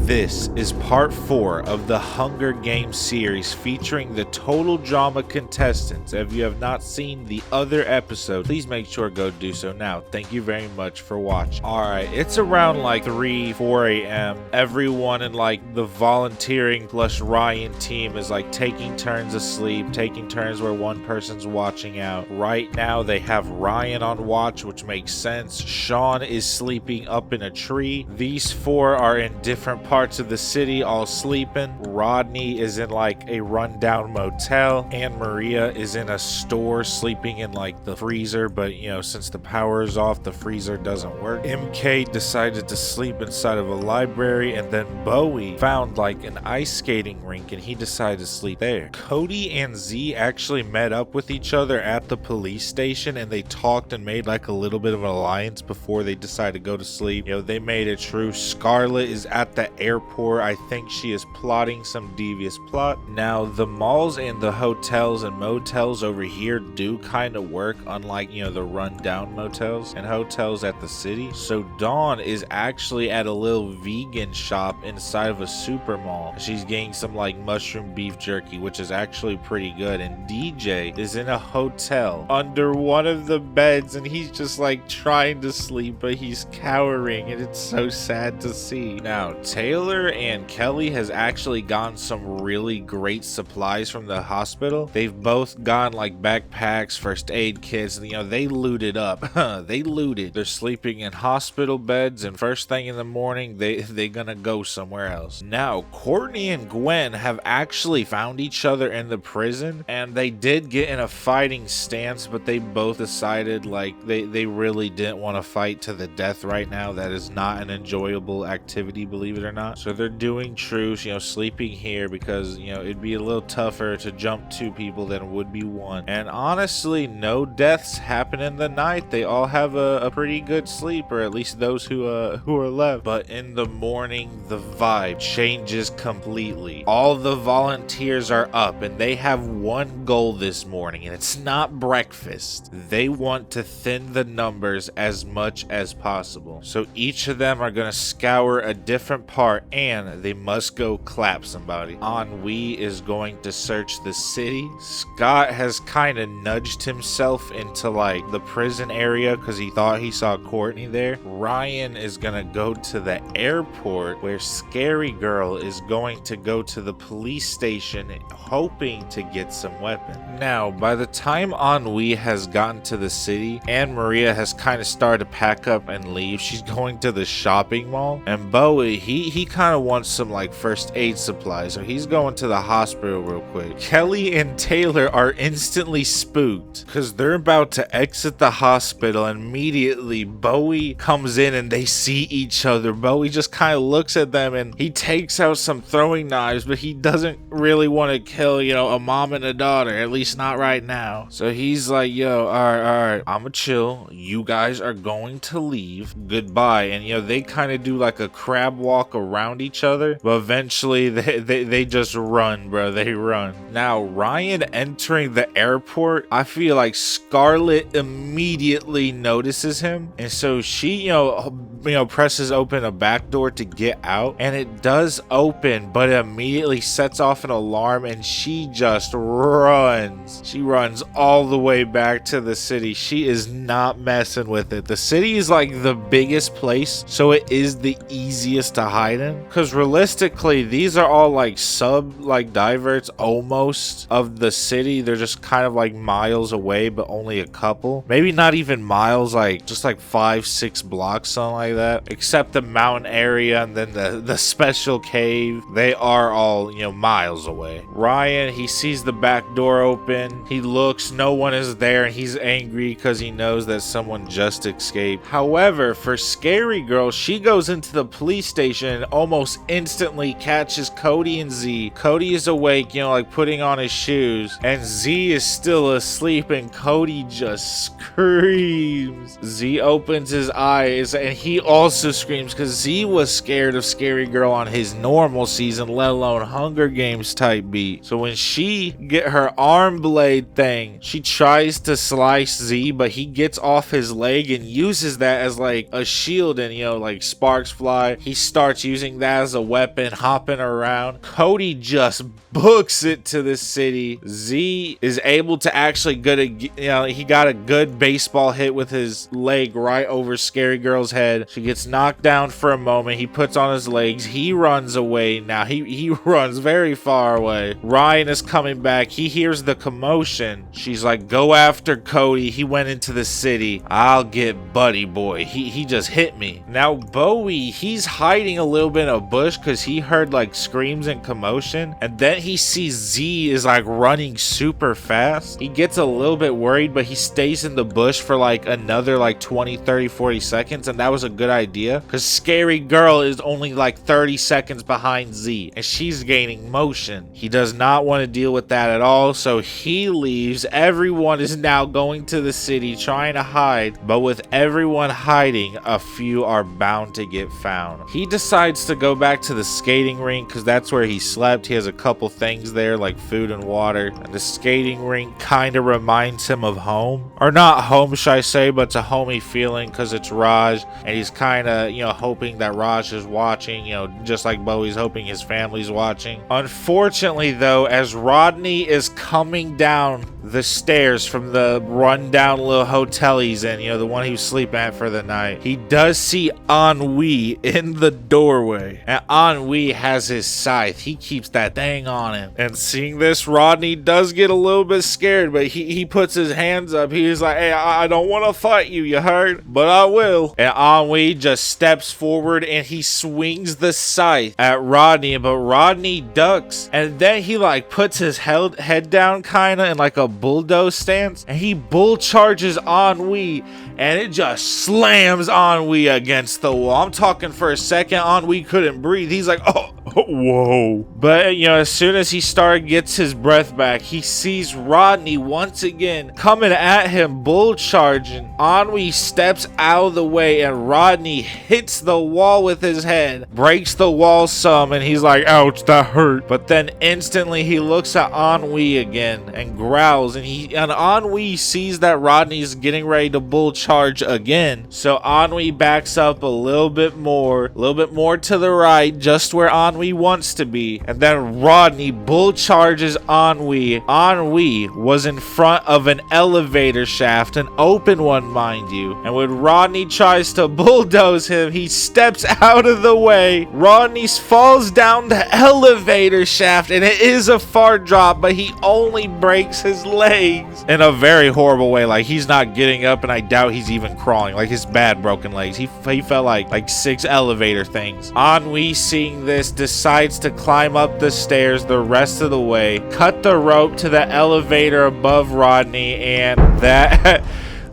This is part 4 of the Hunger Games series featuring the total drama contestants. If you have not seen the other episode, please make sure to go do so now. Thank you very much for watching. Alright, it's around like 4 a.m. Everyone in like the volunteering plus Ryan team is like taking turns asleep, taking turns where one person's watching out. Right now they have Ryan on watch, which makes sense. Sean is sleeping up in a tree. These 4 are in different parts of the city all sleeping. Rodney is in like a rundown motel, and Maria is in a store sleeping in like the freezer, but you know, since the power is off, the freezer doesn't work. MK decided to sleep inside of a library, and then Bowie found like an ice skating rink and he decided to sleep there. Cody and Z actually met up with each other at the police station and they talked and made like a little bit of an alliance before they decided to go to sleep. You know, they made it true. Scarlet is at the airport. I think she is plotting some devious plot. Now the malls and the hotels and motels over here do kind of work, unlike, you know, the rundown motels and hotels at the city. So Dawn is actually at a little vegan shop inside of a super mall. She's getting some like mushroom beef jerky, which is actually pretty good. And DJ is in a hotel under one of the beds and he's just like trying to sleep, but he's cowering and it's so sad to see. Now Taylor and Kelly has actually gotten some really great supplies from the hospital. They've both gotten like backpacks, first aid kits, and you know, they looted up. They looted. They're sleeping in hospital beds, and first thing in the morning they gonna go somewhere else. Now Courtney and Gwen have actually found each other in the prison, and they did get in a fighting stance, but they both decided like they really didn't want to fight to the death right now. That is not an enjoyable activity, believe it or not. So they're doing truce, you know, sleeping here because, you know, it'd be a little tougher to jump 2 people than it would be 1. And honestly, no deaths happen in the night. They all have a pretty good sleep, or at least those who are left. But in the morning, the vibe changes completely. All the volunteers are up and they have one goal this morning, and it's not breakfast. They want to thin the numbers as much as possible. So each of them are going to scour a different part and they must go clap somebody. Ennui is going to search the city. Scott has kind of nudged himself into like the prison area because he thought he saw Courtney there. Ryan is gonna go to the airport, where Scary Girl is going to go to the police station hoping to get some weapon. Now by the time Ennui has gotten to the city and Maria has kind of started to pack up and leave, she's going to the shopping mall, and Bowie he kind of wants some like first aid supplies, so he's going to the hospital real quick. Kelly and Taylor are instantly spooked because they're about to exit the hospital, and immediately Bowie comes in and they see each other. Bowie just kind of looks at them and he takes out some throwing knives, but he doesn't really want to kill, you know, a mom and a daughter, at least not right now. So he's like, yo, all right, I'ma chill. You guys are going to leave. Goodbye. And you know, they kind of do like a crab walk around each other, but eventually they just run, bro. They run. Now Ryan entering the airport, I feel like Scarlet immediately notices him, and so she you know presses open a back door to get out, and it does open, but it immediately sets off an alarm and she just runs. She runs all the way back to the city. She is not messing with it. The city is like the biggest place, so it is the easiest to hide in, because realistically these are all like diverts almost of the city. They're just kind of like miles away, but only a couple, maybe not even miles, like just like 5-6 blocks, something like that, except the mountain area and then the special cave. They are all, you know, miles away. Ryan, he sees the back door open, he looks, no one is there, and he's angry because he knows that someone just escaped. However, for Scary Girl, she goes into the police station and almost instantly catches Cody and Z. Cody is awake, you know, like putting on his shoes, and Z is still asleep, and Cody just screams. Z opens his eyes and he also screams because Z was scared of Scary Girl on his normal season, let alone Hunger Games type beat. So when she get her arm blade thing, she tries to slice Z, but he gets off his leg and uses that as like a shield, and like sparks fly. He starts using that as a weapon, hopping around. Cody just books it to the city. Z is able to actually he got a good baseball hit with his leg right over Scary Girl's head. She gets knocked down for a moment. He puts on his legs. He runs away. Now he runs very far away. Ryan is coming back. He hears the commotion. She's like, go after Cody. He went into the city. I'll get Buddy Boy. He just hit me. Now Bowie, he's hiding a little bit in a bush because he heard like screams and commotion, and then he sees Z is like running super fast. He gets a little bit worried, but he stays in the bush for like another like 20, 30, 40 seconds, and that was a good idea because Scary Girl is only like 30 seconds behind Z and she's gaining motion. He does not want to deal with that at all, so he leaves. Everyone is now going to the city trying to hide, but with everyone hiding, a few are bound to get found. He decides to go back to the skating rink because that's where he slept. He has a couple things there like food and water, and the skating rink kind of reminds him of home, or not home should I say, but it's a homey feeling because it's Raj, and he's kind of hoping that Raj is watching, just like Bowie's hoping his family's watching. Unfortunately though, as Rodney is coming down the stairs from the rundown little hotel he's in, the one he was sleeping at for the night, he does see Ennui in the doorway, and Ennui has his scythe. He keeps that thing on him, and seeing this, Rodney does get a little bit scared, but he puts his hands up. He's like, hey, I don't want to fight you heard? But I will. And Ennui just steps forward and he swings the scythe at Rodney, but Rodney ducks, and then he like puts his head down kind of in like a bulldoze stance, and he bull charges Ennui, and it just slams Ennui against the wall. I'm talking for a second, Ennui couldn't breathe. He's like, oh, whoa. But as soon as he gets his breath back, he sees Rodney once again coming at him, bull charging. Ennui steps out of the way, and Rodney hits the wall with his head, breaks the wall some, and he's like, ouch, that hurt. But then instantly he looks at Ennui again and growls, and Ennui sees that Rodney's getting ready to bull charge again. So Ennui backs up a little bit more to the right, just where Ennui wants to be, and then Rodney bull charges Ennui. Ennui was in front of an elevator shaft, an open one mind you, and when Rodney tries to bulldoze him, he steps out of the way. Rodney falls down the elevator shaft, and it is a far drop, but he only breaks his legs in a very horrible way. Like, he's not getting up, and I doubt he's even crawling. Like, his bad broken legs. He felt like 6 elevator things. Ennui, seeing this, decides to climb up the stairs the rest of the way, cut the rope to the elevator above Rodney, and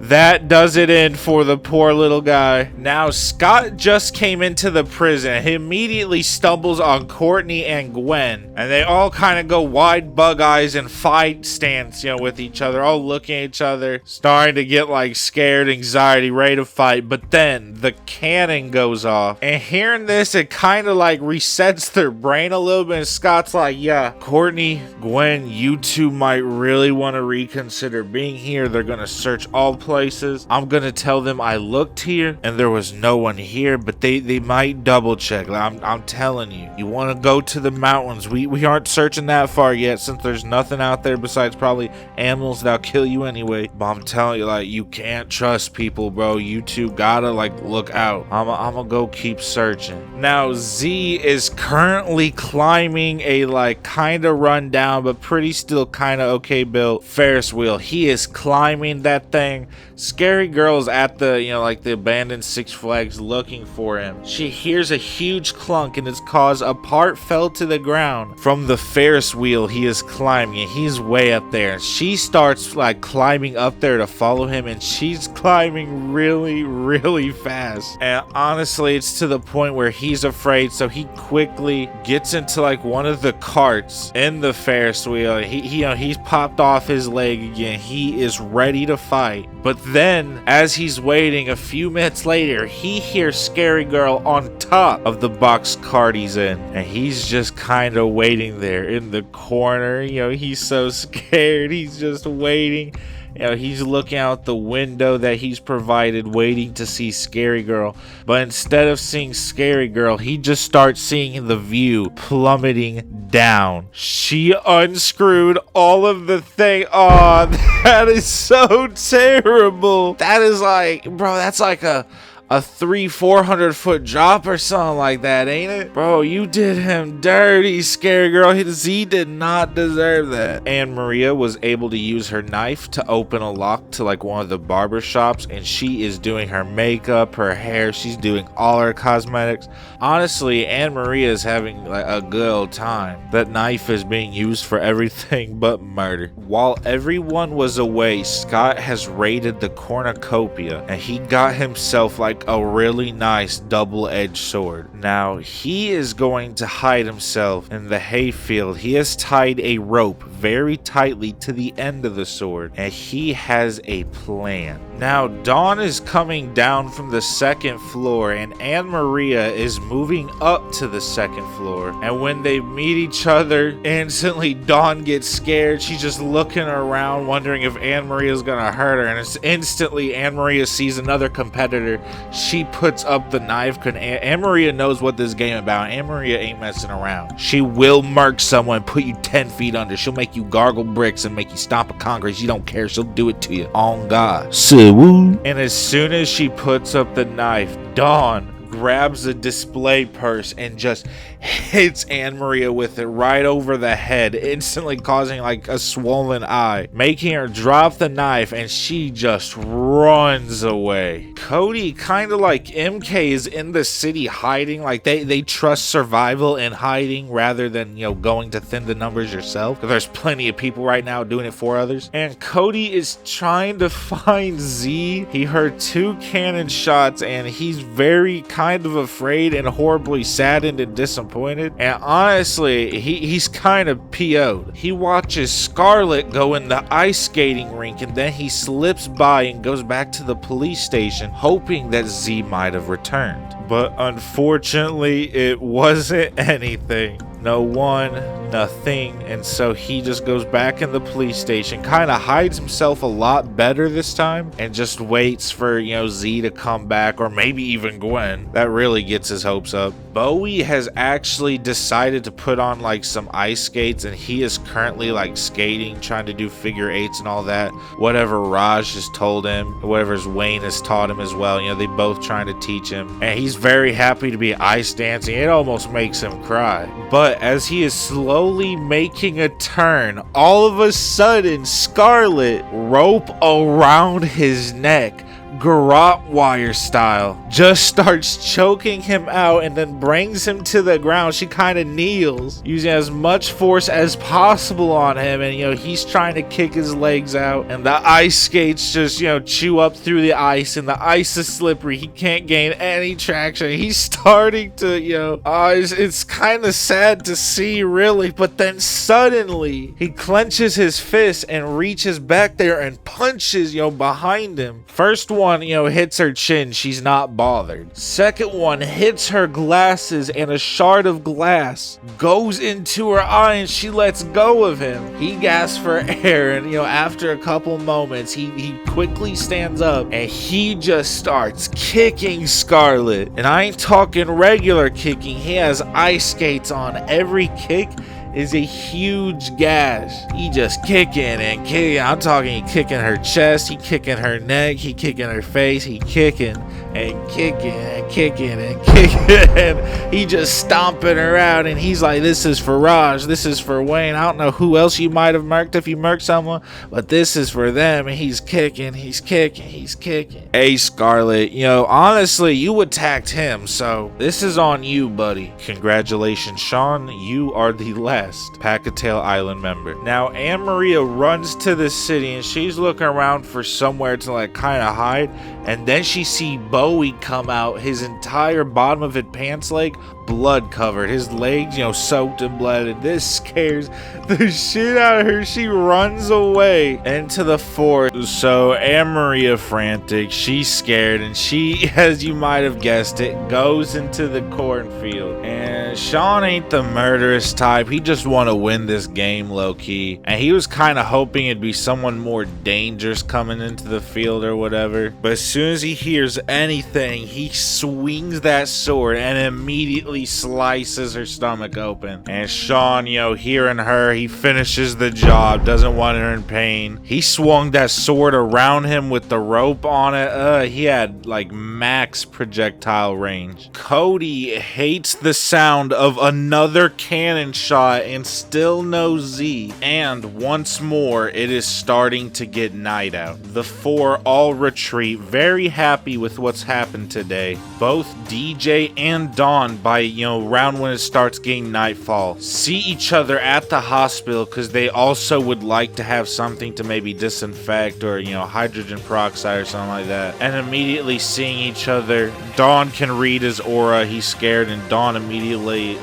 that does it in for the poor little guy. Now, Scott just came into the prison. He immediately stumbles on Courtney and Gwen, and they all kind of go wide bug eyes and fight stance, with each other, all looking at each other, starting to get like scared, anxiety, ready to fight. But then the cannon goes off, and hearing this, it kind of like resets their brain a little bit, and Scott's like, yeah, Courtney, Gwen, you two might really want to reconsider being here. They're gonna search all places. I'm gonna tell them I looked here and there was no one here, but they might double check. I'm telling you, you want to go to the mountains. We aren't searching that far yet, since there's nothing out there besides probably animals that'll kill you anyway. But I'm telling you, like, you can't trust people, bro. You two gotta like look out. I'm gonna go keep searching. Now Z is currently climbing a like kind of run down but pretty still kind of okay built Ferris wheel. He is climbing that thing. Scary Girl's at the, like the abandoned Six Flags looking for him. She hears a huge clunk, and it's caused a part fell to the ground from the Ferris wheel he is climbing, and he's way up there. She starts like climbing up there to follow him, and she's climbing really, really fast. And honestly, it's to the point where he's afraid, so he quickly gets into like one of the carts in the Ferris wheel. He's popped off his leg again. He is ready to fight. But then, as he's waiting, a few minutes later, he hears Scary Girl on top of the box cart he's in. And he's just kind of waiting there in the corner. He's so scared. He's just waiting. He's looking out the window that he's provided, waiting to see Scary Girl. But instead of seeing Scary Girl, he just starts seeing the view plummeting down. She unscrewed all of the thing. Oh, that is so terrible. That is like, bro, that's like a 300-400 foot drop or something like that, ain't it? Bro, you did him dirty, Scary Girl. He did not deserve that. And Maria was able to use her knife to open a lock to like one of the barber shops, and she is doing her makeup, her hair, she's doing all her cosmetics. Honestly, Anne Maria is having like a good old time. That knife is being used for everything but murder. While everyone was away, Scott has raided the cornucopia, and he got himself like a really nice double-edged sword. Now he is going to hide himself in the hayfield. He has tied a rope very tightly to the end of the sword, and he has a plan. Now Dawn is coming down from the second floor, and Anne Maria is moving up to the second floor. And when they meet each other, instantly Dawn gets scared. She's just looking around, wondering if Anne Maria is gonna hurt her, and it's instantly Anne Maria sees another competitor. She puts up the knife because Anne Maria knows what this game about. Anne Maria ain't messing around. She will murk someone, put you 10 feet under. She'll make you gargle bricks and make you stomp a concrete. She don't care. She'll do it to you. On God. Say woo. And as soon as she puts up the knife, Dawn grabs a display purse and just hits Anne Maria with it right over the head, instantly causing like a swollen eye, making her drop the knife, and she just runs away. Cody, kind of like MK, is in the city hiding. Like they trust survival and hiding rather than going to thin the numbers yourself, because there's plenty of people right now doing it for others. And Cody is trying to find Z. He heard 2 cannon shots, and he's very kind of afraid and horribly saddened and disappointed. And honestly, he's kind of PO'd. He watches Scarlett go in the ice skating rink, and then he slips by and goes back to the police station, hoping that Z might have returned. But unfortunately, it wasn't anything. No one, nothing. And so he just goes back in the police station, kind of hides himself a lot better this time, and just waits for, Z to come back, or maybe even Gwen. That really gets his hopes up. Bowie has actually decided to put on like some ice skates, and he is currently like skating, trying to do figure eights and all that. Whatever Raj has told him, whatever Wayne has taught him as well. They both trying to teach him, and he's very happy to be ice dancing. It almost makes him cry. But as he is slowly making a turn, all of a sudden Scarlett, rope around his neck, garrote wire style, just starts choking him out and then brings him to the ground. She kind of kneels, using as much force as possible on him, and he's trying to kick his legs out, and the ice skates just chew up through the ice, and the ice is slippery. He can't gain any traction. He's starting to it's kind of sad to see, really. But then suddenly he clenches his fist and reaches back there and punches behind him. First one hits her chin, she's not bothered. Second one hits her glasses, and a shard of glass goes into her eye, and she lets go of him. He gasps for air, and after a couple moments, he quickly stands up, and he just starts kicking Scarlett. And I ain't talking regular kicking. He has ice skates on. Every kick is a huge gash. He just kicking and kicking. I'm talking, he kicking her chest, he kicking her neck, he kicking her face, he kicking and kicking and kicking and kicking, and he just stomping her out. And he's like, this is for Raj, this is for Wayne. I don't know who else you might have murked if you murked someone, but this is for them. And he's kicking, he's kicking, he's kicking. Hey Scarlett, honestly, you attacked him, so this is on you, buddy. Congratulations, Sean, you are the last Pacatail Island member. Now Anne Maria runs to the city, and she's looking around for somewhere to like kind of hide, and then she sees Bowie come out, his entire bottom of his pants leg blood covered, his legs, soaked in blood, and this scares the shit out of her. She runs away into the forest. So Anne-Maria, frantic, she's scared, and she, as you might have guessed it, goes into the cornfield. And Sean ain't the murderous type. He just want to win this game low-key, and he was kind of hoping it'd be someone more dangerous coming into the field or whatever. But as soon as he hears anything, he swings that sword and immediately slices her stomach open. And Sean, hearing her, he finishes the job, doesn't want her in pain. He swung that sword around him with the rope on it. He had like max projectile range. Cody hates the sound of another cannon shot and still no Z. And once more, it is starting to get night out. The four all retreat, very happy with what's happened today. Both DJ and Dawn, by around when it starts getting nightfall, see each other at the hospital because they also would like to have something to maybe disinfect or hydrogen peroxide or something like that. And immediately seeing each other, Dawn can read his aura. He's scared, and Dawn immediately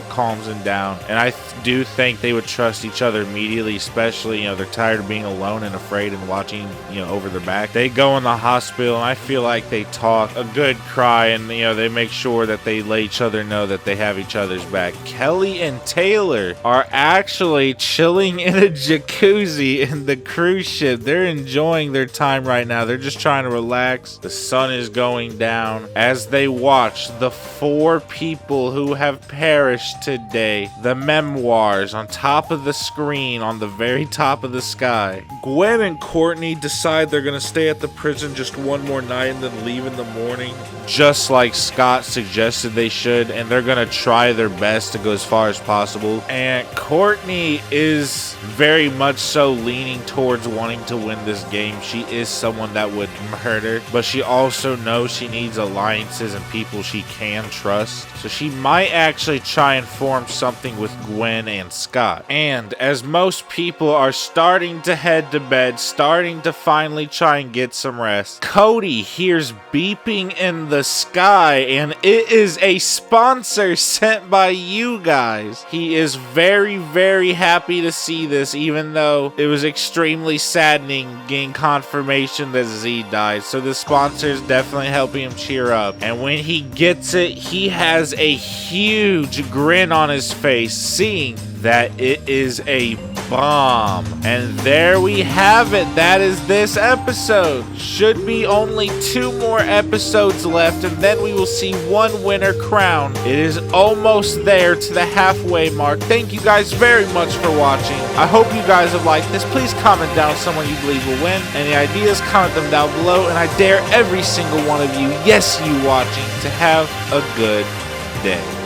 calms him down. And I do think they would trust each other immediately, especially they're tired of being alone and afraid and watching over their back. They go in the hospital, and I feel like they talk a good cry, and they make sure that they let each other know that they have each other's back. Kelly and Taylor are actually chilling in a jacuzzi in the cruise ship. They're enjoying their time right now. They're just trying to relax. The sun is going down as they watch the four people who have perished today. The memoirs on top of the screen, on the very top of the sky. Gwen and Courtney decide they're gonna stay at the prison just one more night and then leave in the morning, just like Scott suggested they should, and they're gonna try their best to go as far as possible. And Courtney is very much so leaning towards wanting to win this game. She is someone that would murder, but she also knows she needs alliances and people she can trust. So she might actually try and form something with Gwen and Scott. And as most people are starting to head to bed, starting to finally try and get some rest, Cody hears beeping in the sky, and it is a sponsor sent by you guys. He is very, very happy to see this, even though it was extremely saddening getting confirmation that Z died. So the sponsor is definitely helping him cheer up. And when he gets it, he has a huge grin on his face, seeing that it is a bomb. And there we have it. That is this episode. Should be only 2 more episodes left, and then we will see one winner crowned. It is almost there to the halfway mark. Thank you guys very much for watching. I hope you guys have liked this. Please comment down someone you believe will win. Any ideas, comment them down below, and I dare every single one of you, yes, you watching, to have a good day.